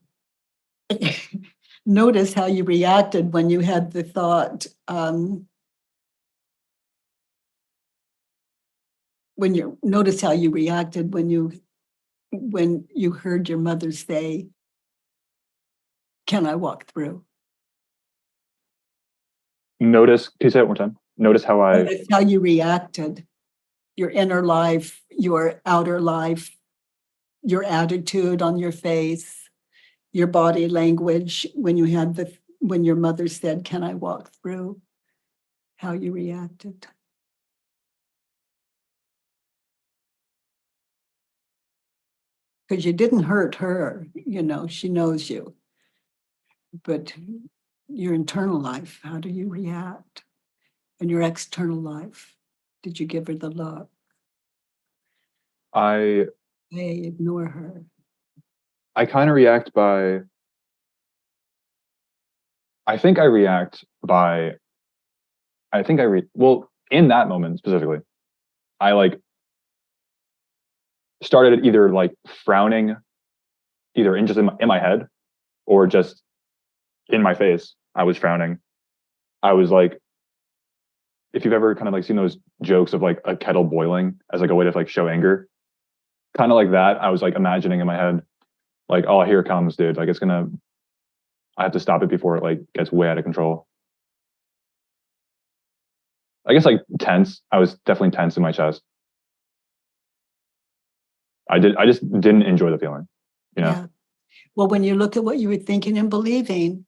notice how you reacted when you had the thought, notice how you reacted when you heard your mother say, "Can I walk through?" Notice, can you say it one more time? Notice how Notice how you reacted. Your inner life, your outer life, your attitude on your face, your body language when your mother said, "Can I walk through?" How you reacted. Because you didn't hurt her, she knows you. But your internal life, how do you react? And your external life, did you give her the love? I Hey, ignore her. I kind of react by I think I react by I think I re well in that moment specifically, I like started either like frowning either in just in my head or just in my face. I was frowning. I was like, if you've ever kind of like seen those jokes of like a kettle boiling as like a way to like show anger, kind of like that. I was like imagining in my head, Like, oh, here it comes, dude. Like I have to stop it before it like gets way out of control. I guess like tense. I was definitely tense in my chest. I just didn't enjoy the feeling, you know? Yeah. Well, when you look at what you were thinking and believing,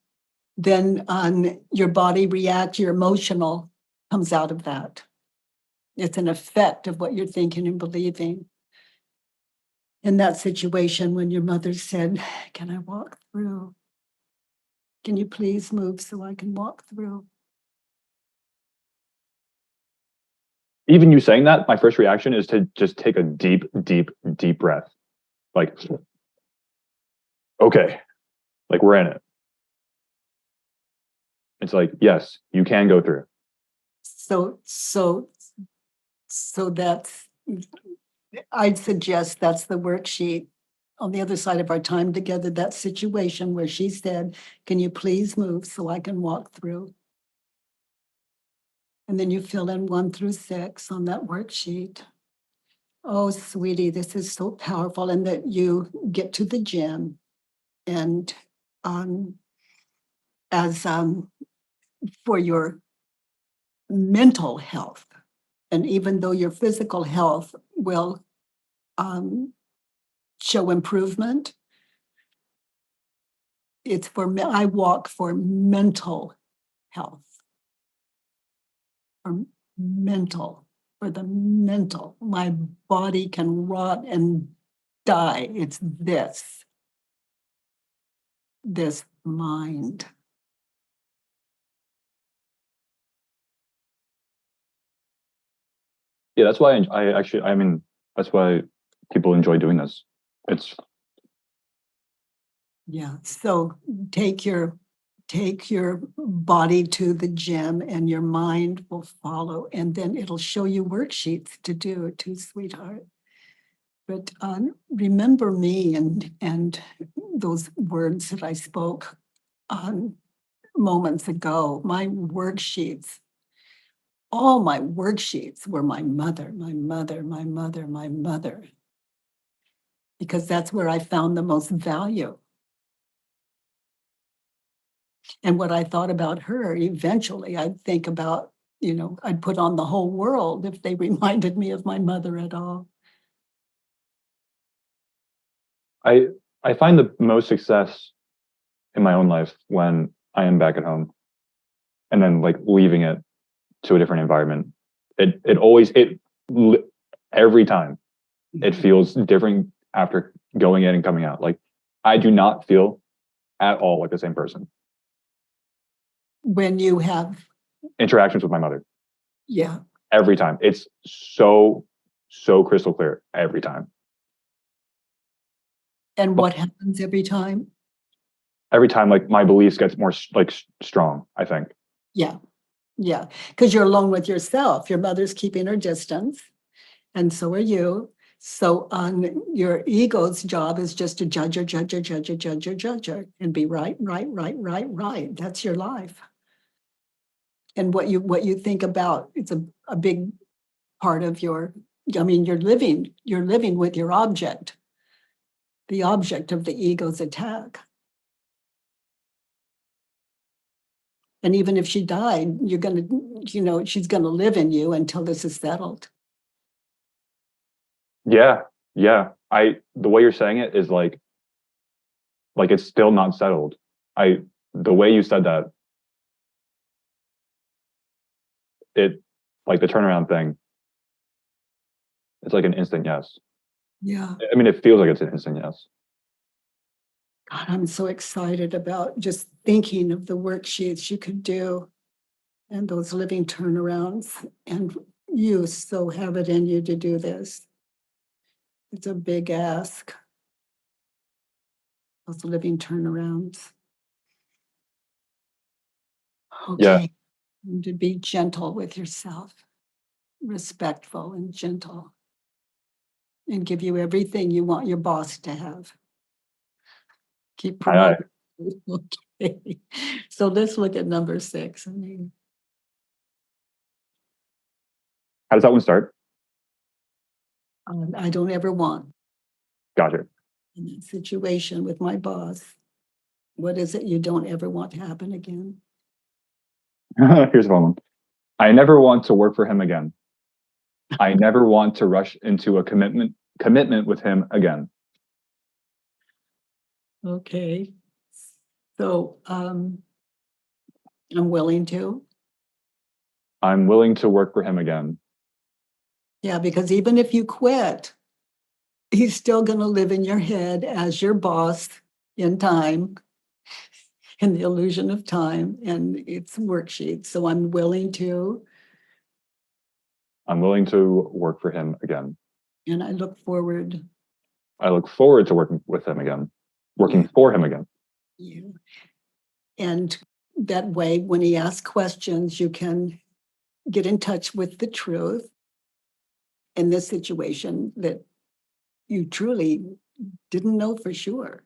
then your body reacts, your emotional comes out of that. It's an effect of what you're thinking and believing. In that situation, when your mother said, "Can I walk through? Can you please move so I can walk through?" Even you saying that, my first reaction is to just take a deep, deep, deep breath. Like, okay, like we're in it. It's like, yes, you can go through. So, so, so that's, I'd suggest that's the worksheet on the other side of our time together, that situation where she said, "Can you please move so I can walk through?" And then you fill in 1 through 6 on that worksheet. Oh, sweetie, this is so powerful. And that you get to the gym and um, as for your mental health, and even though your physical health will um, show improvement, it's for me. I walk for mental health, for mental, for the mental. My body can rot and die. It's this mind. Yeah, that's why I actually, I mean, that's why people enjoy doing this. It's, Yeah. So take your take your body to the gym and your mind will follow, and then it'll show you worksheets to do too, sweetheart. But remember me and those words that I spoke moments ago. My worksheets, all my worksheets were my mother, my mother, my mother, my mother, because that's where I found the most value. And what I thought about her, eventually I'd think about, I'd put on the whole world if they reminded me of my mother at all. I, I find the most success in my own life when I am back at home and then like leaving it to a different environment. It always, every time it feels different after going in and coming out. Like I do not feel at all like the same person. When you have, Interactions with my mother yeah. every time. It's so crystal clear every time. And But what happens every time? every time, like my beliefs gets more like strong. I think. Yeah. Yeah. Because you're alone with yourself. Your mother's keeping her distance, and so are you. So your ego's job is just to judge her, judge her, judge her, judge her, judge her, and be right, right, right, right, right. That's your life. And what you think about, it's a big part of your, I mean, you're living with your object, the object of the ego's attack. And even if she died, you're going to, she's going to live in you until this is settled. Yeah, yeah. The way you're saying it is like it's still not settled. I The way you said that, it like the turnaround thing, it's like an instant yes. Yeah. I mean, it feels like it's an instant yes. God, I'm so excited about just thinking of the worksheets you could do and those living turnarounds. And you so have it in you to do this. It's a big ask, those living turnarounds. Yeah, Okay. And to be gentle with yourself, respectful and gentle, and give you everything you want your boss to have. Keep I promoting. Okay. So let's look at number 6. I mean, how does that one start? I don't ever want. Gotcha. in that situation with my boss? What is it you don't ever want to happen again? Here's one. I never want to work for him again. I never want to rush into a commitment with him again. Okay. So I'm willing to. I'm willing to work for him again. Yeah, because even if you quit, he's still going to live in your head as your boss in time, in the illusion of time, and it's worksheets. So I'm willing to, I'm willing to work for him again. and I look forward. I look forward to working with him again, working for him again. Yeah. And that way, when he asks questions, you can get in touch with the truth in this situation that you truly didn't know for sure.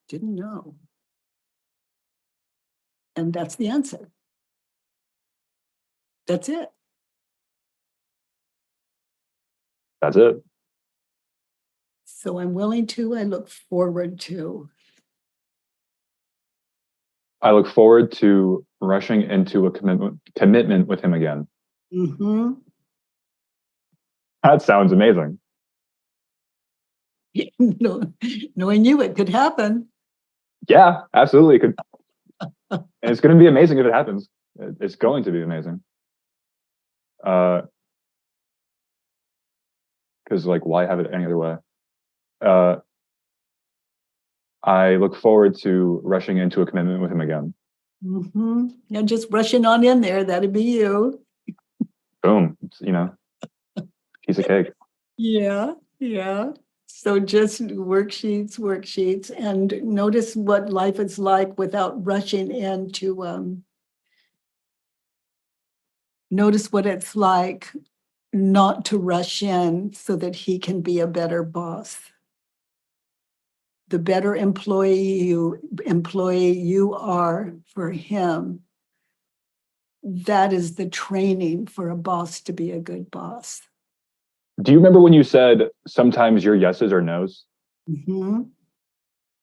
Didn't know. And that's the answer. That's it. That's it. So I'm willing to, I look forward to. I look forward to rushing into a commitment with him again. Mm-hmm. That sounds amazing. No, knowing you, it could happen. Yeah, absolutely. It could. And it's going to be amazing if it happens. It's going to be amazing. Because like, why have it any other way? I look forward to rushing into a commitment with him again. Mm-hmm. And just rushing on in there, that'd be you. Boom. Piece of cake. Yeah, yeah. So just worksheets, and notice what life is like without rushing into, notice what it's like not to rush in so that he can be a better boss. The better employee you are for him, that is the training for a boss to be a good boss. Do you remember when you said sometimes your yeses are nos? Mm-hmm.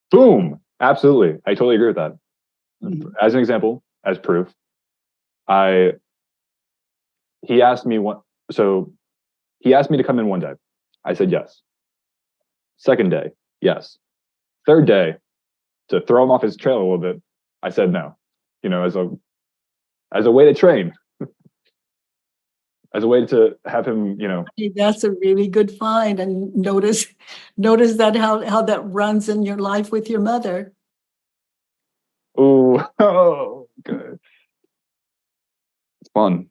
Boom. Absolutely. I totally agree with that. Mm-hmm. As an example, as proof, he asked me he asked me to come in one day. I said yes. Second day, yes. Third day, to throw him off his trail a little bit, I said no. As a way to train, as a way to have him, That's a really good find. And notice that how that runs in your life with your mother. ooh, oh, good. It's fun.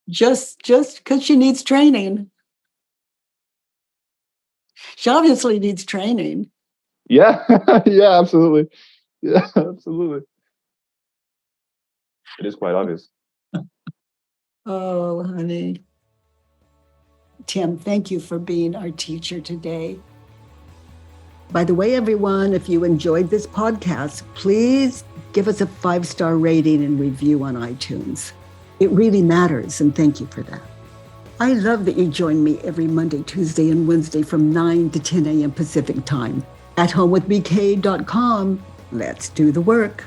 Just because she needs training. She obviously needs training. Yeah, yeah, absolutely. Yeah, absolutely. It is quite obvious. Oh, honey. Tim, thank you for being our teacher today. By the way, everyone, if you enjoyed this podcast, please give us a 5-star rating and review on iTunes. It really matters, and thank you for that. I love that you join me every Monday, Tuesday, and Wednesday from 9 to 10 a.m. Pacific time. At homewithbk.com, let's do the work.